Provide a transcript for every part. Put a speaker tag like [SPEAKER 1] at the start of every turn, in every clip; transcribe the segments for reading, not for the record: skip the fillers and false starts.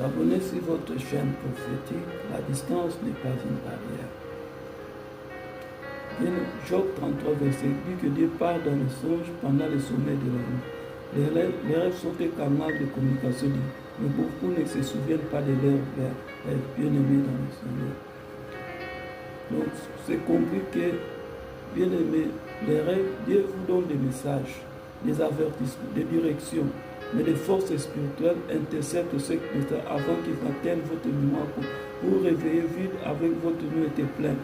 [SPEAKER 1] Abonnez sur votre chaîne prophétique. La distance n'est pas une barrière. Bien, Job 33, verset dit que Dieu parle dans le songe pendant le sommeil de la nuit. Les rêves sont des canaux de communication, mais beaucoup ne se souviennent pas de leurs rêves bien-aimés dans le Seigneur. Donc, c'est compris que, bien-aimés, les rêves, Dieu vous donne des messages, des avertissements, des directions, mais les forces spirituelles interceptent ce message avant qu'ils atteignent votre mémoire pour vous réveiller vide avec votre nuit était pleine.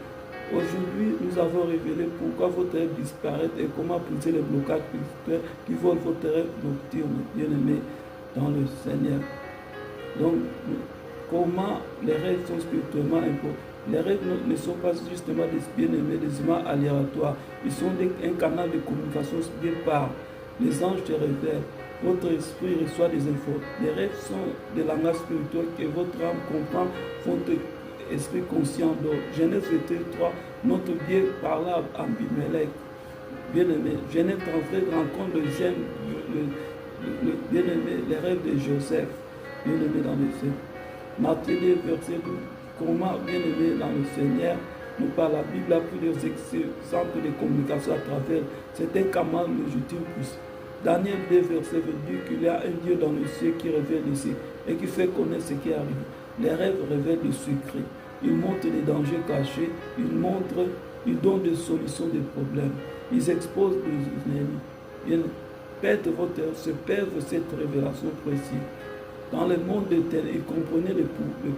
[SPEAKER 1] Aujourd'hui, nous avons révélé pourquoi votre rêve disparaît et comment briser les blocages spirituels qui volent votre rêve nocturne, bien-aimé dans le Seigneur. Donc, comment les rêves sont spirituellement importants? Les rêves ne sont pas justement des bien-aimés, des images aléatoires. Ils sont un canal de communication bien par les anges te révèlent. Votre esprit reçoit des infos. Les rêves sont des langages spirituels que votre âme comprend, votre esprit conscient. Donc, Genèse 3, notre Dieu parla à Abimelech. Bien-aimé, Genèse 33 rencontre le gène, bien-aimé, les rêves de Joseph. Bien-aimé dans le Seigneur. Matthieu 2, verset 12. Comment, bien-aimé dans le Seigneur, nous parle la Bible a plusieurs centres de communication à travers. C'est un canal légitime puissant. Daniel 2, verset veut dire qu'il y a un Dieu dans le ciel qui révèle ici et qui fait connaître ce qui arrive. Les rêves révèlent des secrets. Ils montrent des dangers cachés. Ils donnent des solutions des problèmes. Ils exposent les ennemis. Se perdre cette révélation précise. Dans le monde de tel, ils comprenaient le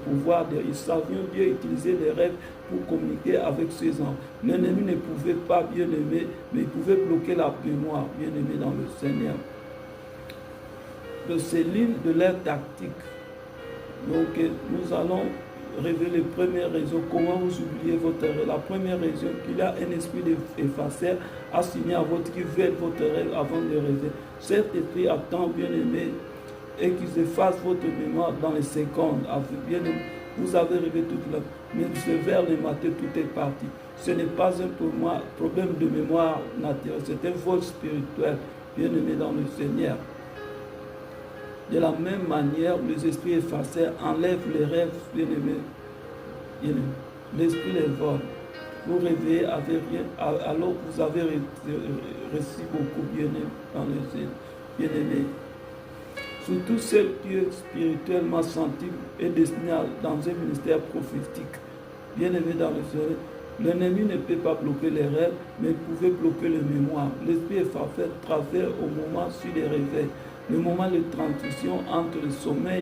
[SPEAKER 1] pouvoir de ils savaient Dieu utiliser les rêves pour communiquer avec ses anges. L'ennemi ne pouvait pas bien aimer, mais il pouvait bloquer la mémoire bien aimé dans le Seigneur. C'est l'une de leurs tactiques. Donc nous allons révéler la première raison, comment vous oubliez votre rêve. La première raison, qu'il y a un esprit d'effaceur assigné à votre qui veut votre rêve avant de rêver. Cet esprit attend bien aimé et qu'ils effacent votre mémoire dans les secondes. Bien, vous avez rêvé toute la mais vers le matin, tout est parti. Ce n'est pas un problème de mémoire naturelle, c'est un vol spirituel, bien aimé dans le Seigneur. De la même manière, les esprits effacés enlèvent les rêves, bien aimé. L'esprit les vole. Vous réveillez avec rien, alors que vous avez reçu beaucoup, bien aimé dans le Seigneur. Bien aimé. Surtout celle qui est spirituellement sensible et destinée dans un ministère prophétique. Bien aimé dans le Seigneur, l'ennemi ne peut pas bloquer les rêves, mais il pouvait bloquer les mémoires. L'esprit est parfait travers au moment sur les réveils, le moment de transition entre le sommeil